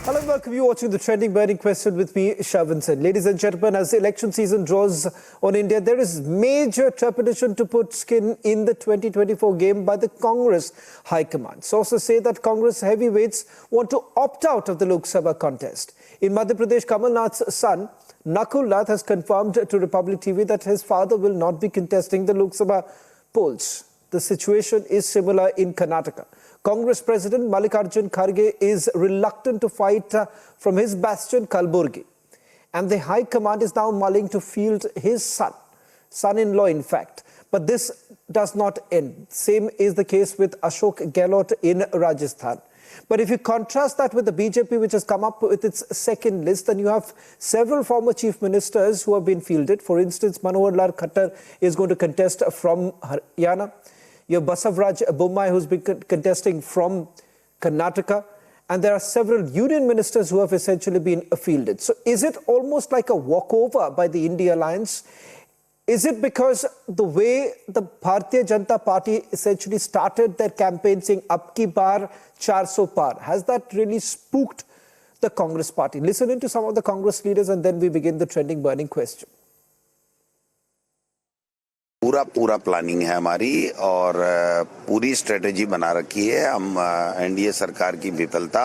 Hello and welcome. You're watching the Trending Burning Question with me, Shavan. Ladies and gentlemen, as the election season draws on India, there is major trepidation to put skin in the 2024 game by the Congress High Command. Sources say that Congress heavyweights want to opt out of the Lok Sabha contest. In Madhya Pradesh, Kamal Nath's son, Kamal Nath, has confirmed to Republic TV that his father will not be contesting the Lok Sabha polls. The situation is similar in Karnataka. Congress President Mallikarjun Kharge is reluctant to fight from his bastion Kalburgi. And the High Command is now mulling to field his son-in-law in fact. But this does not end. Same is the case with Ashok Gehlot in Rajasthan. But if you contrast that with the BJP, which has come up with its second list, then you have several former chief ministers who have been fielded. For instance, Manohar Lal Khattar is going to contest from Haryana. You have Basavaraj Bommai, who's been contesting from Karnataka. And there are several union ministers who have essentially been fielded. So is it almost like a walkover by the India Alliance? Is it because the way the Bharatiya Janata Party essentially started their campaign saying, "Ab ki baar 400 par"? Has that really spooked the Congress party? Listen in to some of the Congress leaders and then we begin the trending burning question. पूरा planning है हमारी और पूरी strategy बना रखी है। हम NDA सरकार की विफलता,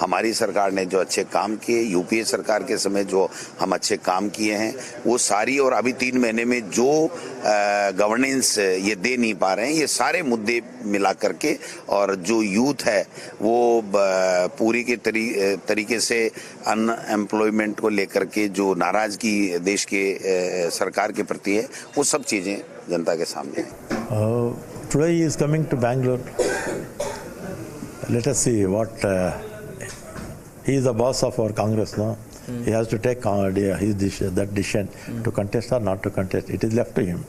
हमारी सरकार ने जो अच्छे काम किए, यूपीए सरकार के समय जो हम अच्छे काम किए हैं, वो सारी और अभी 3 महीने में जो गवर्नेंस ये दे नहीं पा रहे हैं, ये सारे मुद्दे मिला करके और जो यूथ है वो पूरी के तरीके से अनएम्प्लॉयमेंट को लेकर के जो नाराजगी देश के सरकार के प्रति है, वो सब चीजें जनता के सामने है। Today he is coming to Bangalore. Let us see what he is the boss of our Congress, no? He has to take that decision to contest or not to contest. It is left to him.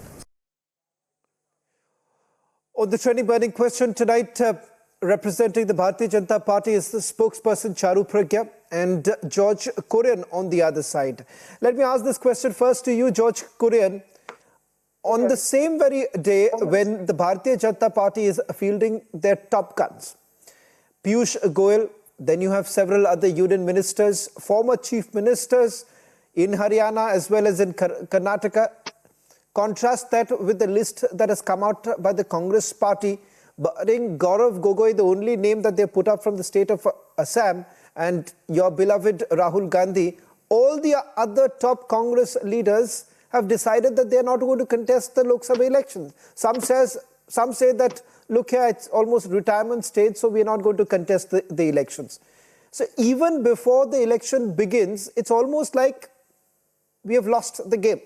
On the trending burning question tonight, representing the Bharatiya Janata Party is the spokesperson Charu Pragya and George Kurian on the other side. Let me ask this question first to you, George Kurian. On the same very day when the Bharatiya Janata Party is fielding their top guns, Piyush Goyal, then you have several other union ministers, former chief ministers in Haryana as well as in Karnataka. Contrast that with the list that has come out by the Congress party, barring Gaurav Gogoi, the only name that they put up from the state of Assam, and your beloved Rahul Gandhi. All the other top Congress leaders have decided that they are not going to contest the Lok Sabha elections. Some say that, look here, it's almost retirement stage, so we are not going to contest the elections. So even before the election begins, it's almost like we have lost the game.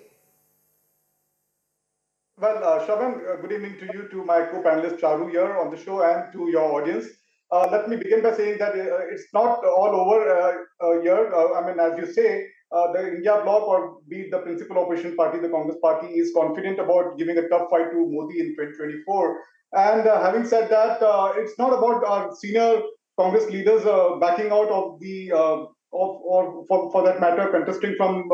Well, Shavan, good evening to you, to my co-panelist Charu here on the show, and to your audience. Let me begin by saying that it's not all over here. I mean, as you say, the India bloc, or be it the principal opposition party, the Congress party, is confident about giving a tough fight to Modi in 2024. And having said that, it's not about our senior Congress leaders backing out of the, or for that matter, contesting from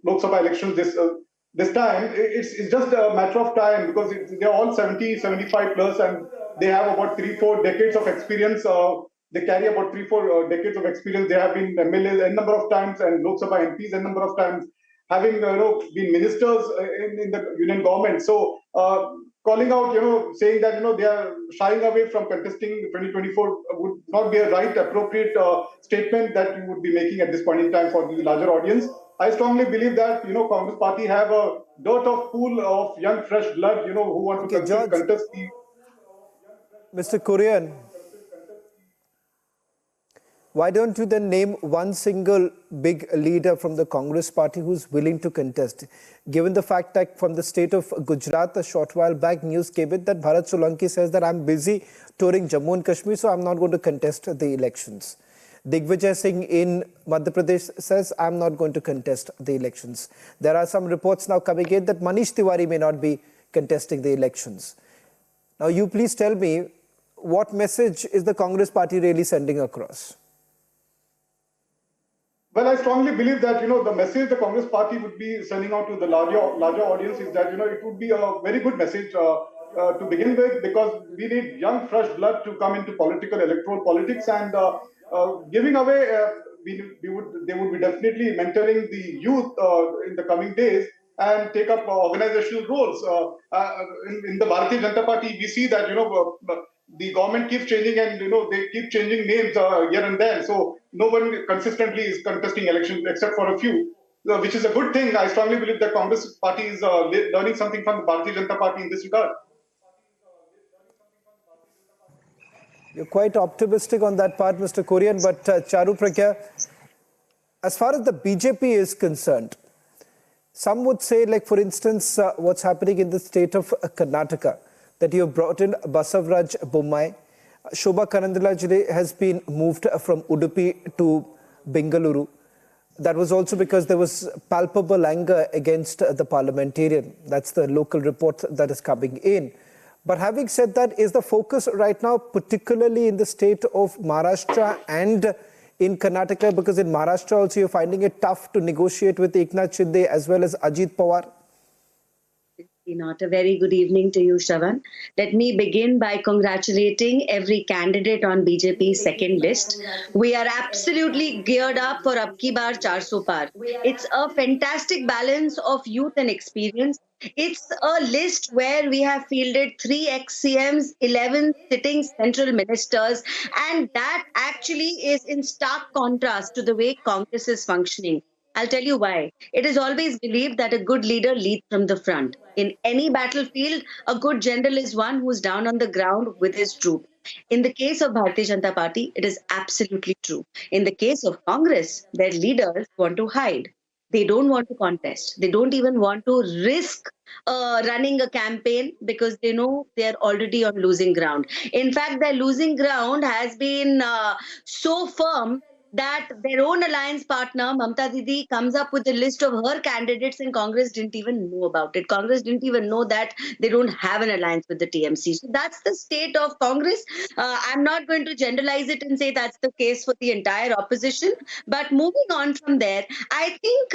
Lok Sabha elections this time. It's just a matter of time, because they're all 70, 75 plus, and they have about 3-4 decades of experience. They carry about 3-4 decades of experience. They have been MLAs a number of times and Lok Sabha MPs a number of times, having been ministers in the union government. So calling out, saying that they are shying away from contesting 2024 would not be a right, appropriate statement that you would be making at this point in time for the larger audience. I strongly believe that Congress party have a dearth of pool of young fresh blood who want to contest the. Mr. Kurian, why don't you then name one single big leader from the Congress party who's willing to contest? Given the fact that from the state of Gujarat, a short while back, news came in that Bharat Solanki says that I'm busy touring Jammu and Kashmir, so I'm not going to contest the elections. Digvijaya Singh in Madhya Pradesh says, I'm not going to contest the elections. There are some reports now coming in that Manish Tiwari may not be contesting the elections. Now, you please tell me, what message is the Congress party really sending across? Well, I strongly believe that, the message the Congress party would be sending out to the larger audience is that, it would be a very good message to begin with, because we need young, fresh blood to come into electoral politics. And Giving away, they would be definitely mentoring the youth in the coming days and take up organizational roles. In the Bharatiya Janata Party, we see that the government keeps changing, and they keep changing names here and there. So no one consistently is contesting elections except for a few, which is a good thing. I strongly believe that Congress Party is learning something from the Bharatiya Janata Party in this regard. You're quite optimistic on that part, Mr. Korean, but Charu Pragya, as far as the BJP is concerned, some would say, like for instance, what's happening in the state of Karnataka, that you have brought in Basavaraj Bommai. Shobha Karandilajre has been moved from Udupi to Bengaluru. That was also because there was palpable anger against the parliamentarian. That's the local report that is coming in. But having said that, is the focus right now particularly in the state of Maharashtra and in Karnataka? Because in Maharashtra also you're finding it tough to negotiate with Eknath Shinde as well as Ajit Pawar. Not a very good evening to you, Shravan. Let me begin by congratulating every candidate on BJP's second list. We are absolutely geared up for Abki Baar 400 Par. It's a fantastic balance of youth and experience. It's a list where we have fielded 3 ex-CMs, 11 sitting central ministers, and that actually is in stark contrast to the way Congress is functioning. I'll tell you why. It is always believed that a good leader leads from the front. In any battlefield, a good general is one who's down on the ground with his troops. In the case of Bharatiya Janata Party, it is absolutely true. In the case of Congress, their leaders want to hide. They don't want to contest. They don't even want to risk running a campaign because they know they're already on losing ground. In fact, their losing ground has been so firm that their own alliance partner, Mamta Didi, comes up with a list of her candidates and Congress didn't even know about it. Congress didn't even know that they don't have an alliance with the TMC. So that's the state of Congress. I'm not going to generalize it and say that's the case for the entire opposition. But moving on from there, I think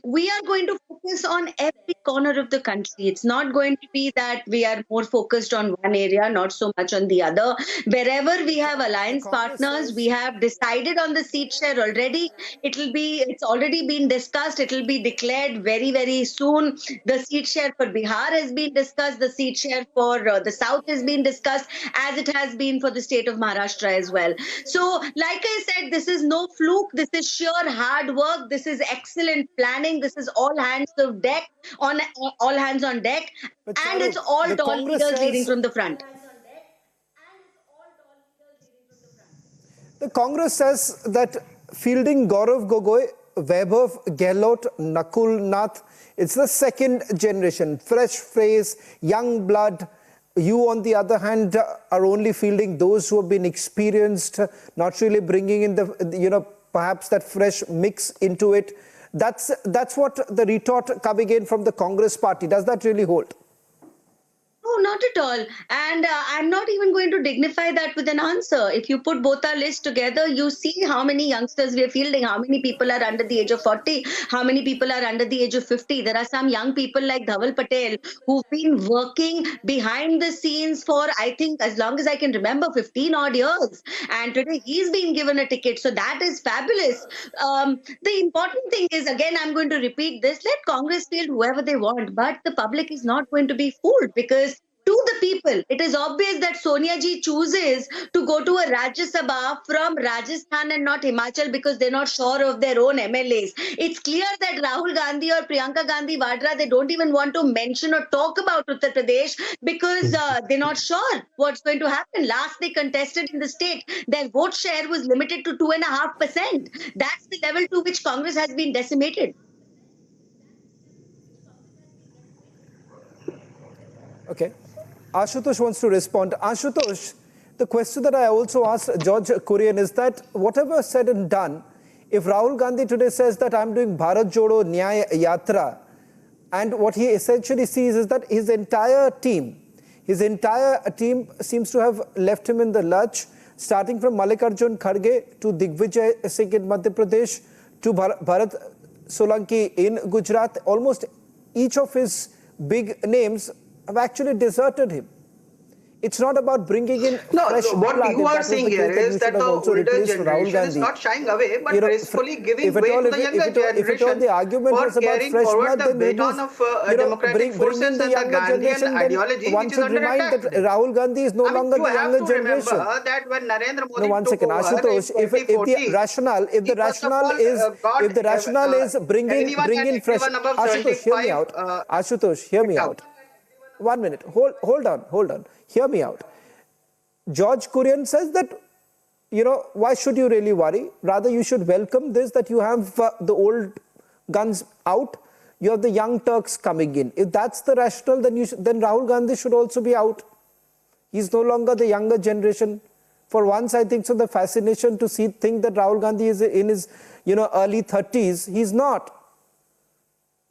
we are going to focus on every corner of the country. It's not going to be that we are more focused on one area, not so much on the other. Wherever we have alliance partners, we have decided on the seat share already. It's already been discussed. It will be declared very, very soon. The seat share for Bihar has been discussed. The seat share for the South has been discussed, as it has been for the state of Maharashtra as well. So, like I said, this is no fluke. This is sheer hard work. This is excellent planning. This is all hands on deck, all hands on deck, and it's all tall leaders leading from the front. The Congress says that fielding Gaurav Gogoi, Vaibhav Gehlot, Nakul Nath, it's the second generation, fresh face, young blood. You, on the other hand, are only fielding those who have been experienced, not really bringing in the, perhaps that fresh mix into it. That's what the retort coming in from the Congress party. Does that really hold? No, not at all. And I'm not even going to dignify that with an answer. If you put both our lists together, you see how many youngsters we are fielding, how many people are under the age of 40, how many people are under the age of 50. There are some young people like Dhaval Patel who've been working behind the scenes for, I think, as long as I can remember, 15 odd years. And today he's been given a ticket. So that is fabulous. The important thing is, again, I'm going to repeat this, let Congress field whoever they want, but the public is not going to be fooled because to the people, it is obvious that Sonia ji chooses to go to a Rajya Sabha from Rajasthan and not Himachal because they're not sure of their own MLAs. It's clear that Rahul Gandhi or Priyanka Gandhi Vadra, they don't even want to mention or talk about Uttar Pradesh because they're not sure what's going to happen. Last they contested in the state, their vote share was limited to 2.5%. That's the level to which Congress has been decimated. Okay. Ashutosh wants to respond. Ashutosh, the question that I also asked George Korean is that whatever said and done, if Rahul Gandhi today says that I'm doing Bharat Jodo Nyaya Yatra, and what he essentially sees is that his entire team seems to have left him in the lurch, starting from Mallikarjun Kharge to Digvijaya Singh in Madhya Pradesh to Bharat Solanki in Gujarat. Almost each of his big names have actually deserted him. It's not about bringing in No, fresh what blood. you If are that was saying the here case, then is you that should have the also older replaced Rahul generation is Gandhi. not shying away, but You know, gracefully giving if at way all, to the younger if at all generation the argument for was about carrying fresh forward blood, the then maybe, baton of bring democratic in forces the and the younger Gandhian generation, then ideology, one which is should under remind that attack today. Rahul Gandhi is no I mean, longer you the have younger to remember generation. that when Narendra No, Modi one took second, over in Ashutosh. If the 2014, rationale, if the he first of rationale all is, got if the rationale is anyone bring and in fresh, everyone above Ashutosh, hear me 75 out. Ashutosh, hear me kicked out. out. 1 minute. Hold on. Hear me out. George Kurian says that, why should you really worry? Rather, you should welcome this, that you have the old guns out, you have the young Turks coming in. If that's the rationale, then Rahul Gandhi should also be out. He's no longer the younger generation. For once, I think so, the fascination to think that Rahul Gandhi is in his, early 30s. He's not.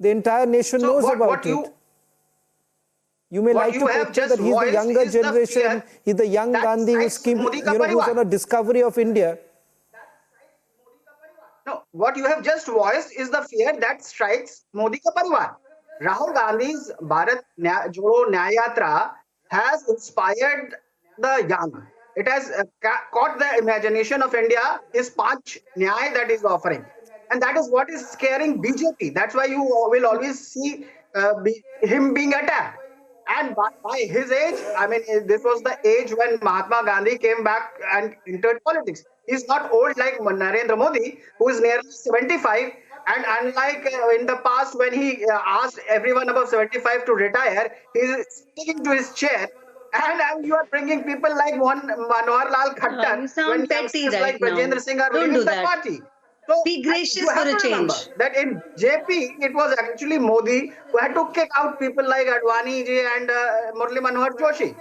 The entire nation knows about it. You may like to portray that he's the younger generation, he's the young Gandhi who's on a discovery of India. No, what you have just voiced is the fear that strikes Modi ka parivar. Rahul Gandhi's Bharat Jodo Nyaya Yatra has inspired the young. It has caught the imagination of India, his Panch Nyaya that is offering. And that is what is scaring BJP. That's why you will always see him being attacked. And by his age, I mean, this was the age when Mahatma Gandhi came back and entered politics. He's not old like Narendra Modi, who is nearly 75. And unlike in the past, when he asked everyone above 75 to retire, he's sticking to his chair. And you are bringing people like Manohar Lal Khattar You when sound petty youngsters right like now. Brajendra Singh are Don't leaving do the that. party. So Be you gracious for have a to remember change. that in JP, it was actually Modi who had to kick out people like Advani ji and Murli Manohar Joshi.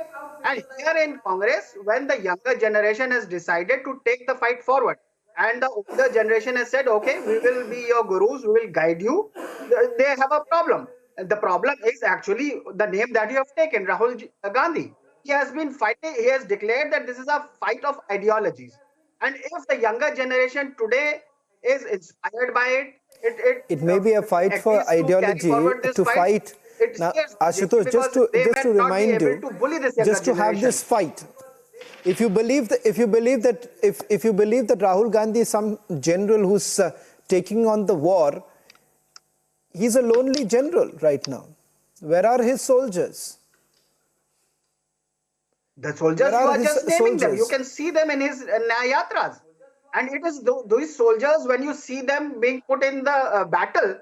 And here in Congress, when the younger generation has decided to take the fight forward, and the older generation has said, okay, we will be your gurus, we will guide you, they have a problem. And the problem is actually the name that you have taken, Gandhi. He has been fighting, he has declared that this is a fight of ideologies. And if the younger generation today is inspired by It may be a fight for agrees to carry ideology, forward this to fight, fight. it Now, scares BJP Ashutosh, because they just to might not be remind able you, to bully this younger just to have generation. this fight. If you believe that Rahul Gandhi is some general who's taking on the war, he's a lonely general right now. Where are his soldiers? The soldiers, Where you are are his just naming them. You soldiers? can see them in his Yatras. And it is those soldiers, when you see them being put in the battle,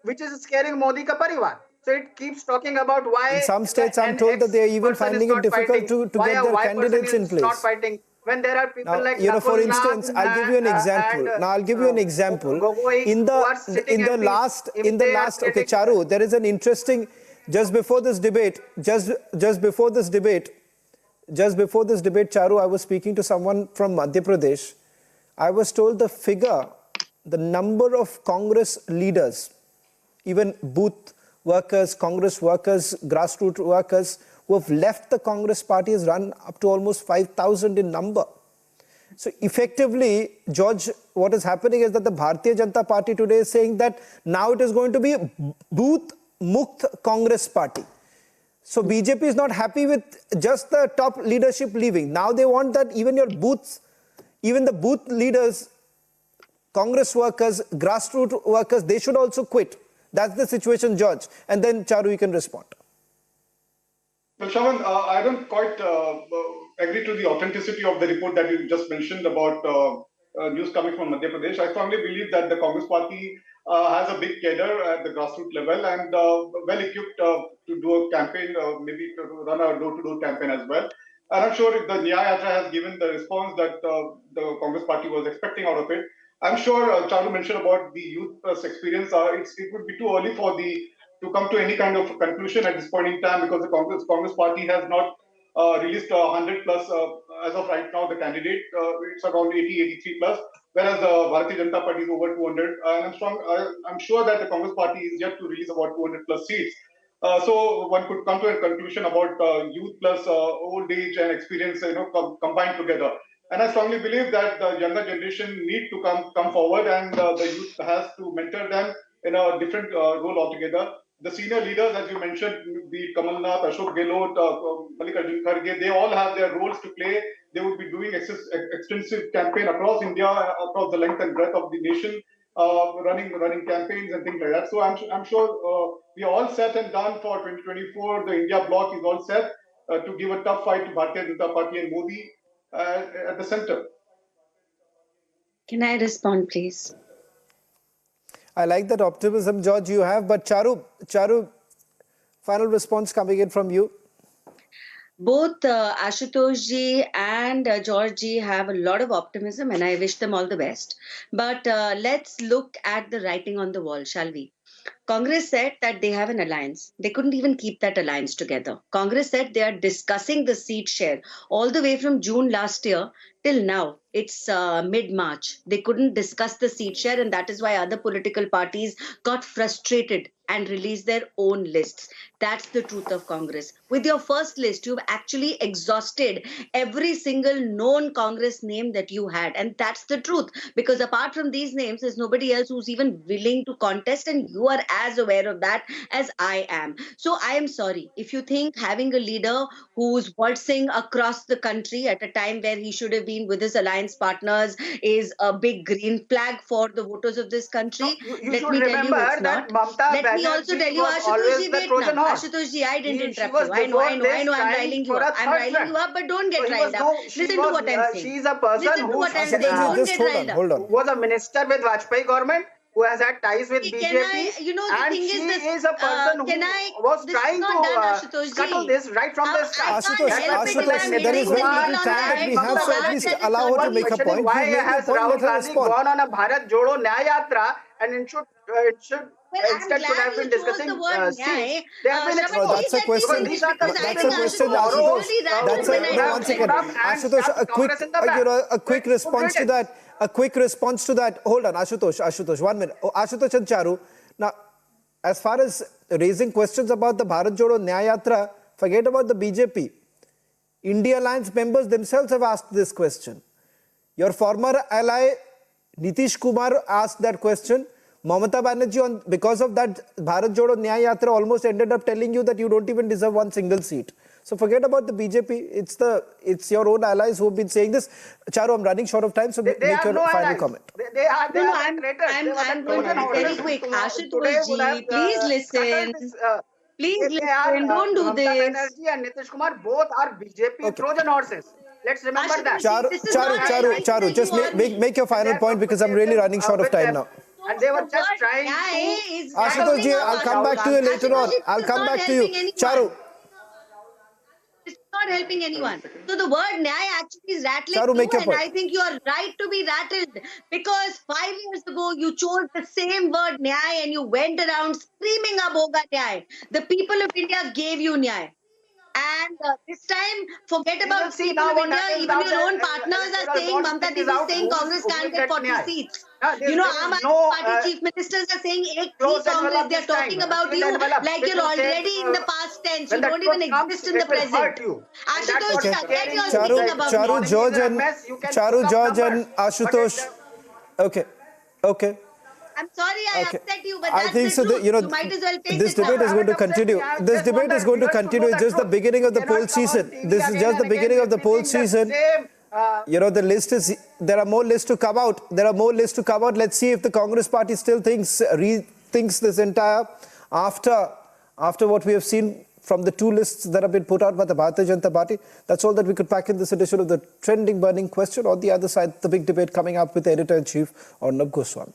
which is scaring Modi ka parivar. So it keeps talking about why In some states, I'm an told that X they are even person is finding it not difficult fighting, to why get a their Y person candidates in is not place. fighting. When there are people Now, like for Nakul instance, Nath I'll give you an example. and Now, I'll give you an example. Gogoi, In who are sitting the MPs, last, if they are okay, getting Charu, there is an interesting, just before this debate, Charu, I was speaking to someone from Madhya Pradesh. I was told the number of Congress leaders, even booth workers, Congress workers, grassroots workers who have left the Congress party has run up to almost 5,000 in number. So effectively, George, what is happening is that the Bharatiya Janata Party today is saying that now it is going to be booth mukt Congress party. So BJP is not happy with just the top leadership leaving. Now they want that even your booths, even the booth leaders, Congress workers, grassroots workers, they should also quit. That's the situation, George. And then Charu, you can respond. Well, Shravan, I don't quite agree to the authenticity of the report that you just mentioned about news coming from Madhya Pradesh. I strongly believe that the Congress party has a big cadre at the grassroots level and well equipped to do a campaign, maybe to run a door-to-door campaign as well. And I'm sure if the Nyaya Yatra has given the response that the Congress party was expecting out of it. I'm sure Charu mentioned about the youth plus experience. It would be too early for to come to any kind of conclusion at this point in time because the Congress party has not released 100 plus as of right now. The candidate it's around 80, 83 plus, whereas the Bharatiya Janata Party is over 200. And I'm sure that the Congress party is yet to release about 200 plus seats. So one could come to a conclusion about youth plus old age and experience, combined together. And I strongly believe that the younger generation need to come forward, and the youth has to mentor them in a different role altogether. the senior leaders, as you mentioned, the Kamal Nath, Ashok Gehlot, Mallikarjun Kharge, they all have their roles to play. They would be doing extensive campaign across India, across the length and breadth of the nation, running campaigns and things like that. So I'm sure we are all set and done for 2024. The India bloc is all set to give a tough fight to Bharatiya Janata Party and Modi at the center. Can I respond, please? I like that optimism, George, you have. But Charu, final response coming in from you. Both Ashutosh ji and George ji have a lot of optimism, and I wish them all the best. But let's look at the writing on the wall, shall we? Congress said that they have an alliance. They couldn't even keep that alliance together. Congress said they are discussing the seat share all the way from June last year till now. It's mid-March. They couldn't discuss the seat share, and that is why other political parties got frustrated and released their own lists. That's the truth of Congress. With your first list, you've actually exhausted every single known Congress name that you had. And that's the truth. Because apart from these names, there's nobody else who's even willing to contest. And you are as aware of that as I am. So I am sorry. If you think having a leader who's waltzing across the country at a time where he should have been with his alliance partners is a big green flag for the voters of this country, you should remember that Mamata Let me also tell you, Ashutosh ji, wait now. Ashutosh ji, I didn't interrupt you. I know, I'm riling you up. I'm riling you up, but don't get riled up. Listen to what I'm saying. She's a person who was a minister with Vajpayee government, who has had ties with BJP, and she is a person who was trying to scuttle this right from the start. Ashutosh, there is very little time that we have, so at least allow her to make a point. Why has Rahul Gandhi gone on a Bharat Jodo Nyaya Yatra, and it should instead should have been discussing seats. They have been exposed. That's a question. That's a question, Ashutosh. One second, Ashutosh. A quick response to that. A quick response to that. Hold on, Ashutosh, 1 minute. Ashutosh and Charu. Now, as far as raising questions about the Bharat Jodo Nyaya Yatra, forget about the BJP. India Alliance members themselves have asked this question. Your former ally Nitish Kumar asked that question. Mamata Banerjee, because of that Bharat Jodo Nyaya Yatra, almost ended up telling you that you don't even deserve one single seat. So forget about the BJP. It's your own allies who have been saying this. Charu, I'm running short of time, so make your final comment. I'm going to be very quick. Ashutosh ji, please listen. Please listen. Don't do this. Mamata Banerjee and Nitish Kumar both are BJP Trojan horses. Let's remember that. Charu, just make your final point because I'm really running short of time now. And they were just trying to... Ashutosh ji, I'll come back to you later on. I'll come back to you. Charu. It's not helping anyone. So the word Nyaya actually is rattling Charu, make your and point. I think you are right to be rattled because 5 years ago you chose the same word Nyaya and you went around screaming Aboga Nyaya. The people of India gave you Nyaya. And this time, forget about the people of India. Even your own partners are saying, Mamata Didi is saying Congress can't get 40 seats. Aam Aadmi Party chief ministers are saying, Congress, they are talking about you like you're already in the past tense. You don't even exist in the present. Ashutosh, get your speaking about Charu, George and Ashutosh. Okay. I'm sorry I upset you, but I that's the truth. You might as well take this debate is going to continue. This debate is going to continue. It's just the beginning of the poll season. This is just the beginning of the poll season. The list is, there are more lists to come out. Let's see if the Congress party still rethinks this entire, after what we have seen from the two lists that have been put out by the Bharatiya Janata Party. That's all that we could pack in this edition of the Trending Burning Question. On the other side, the big debate coming up with Editor-in-Chief Arnab Goswami.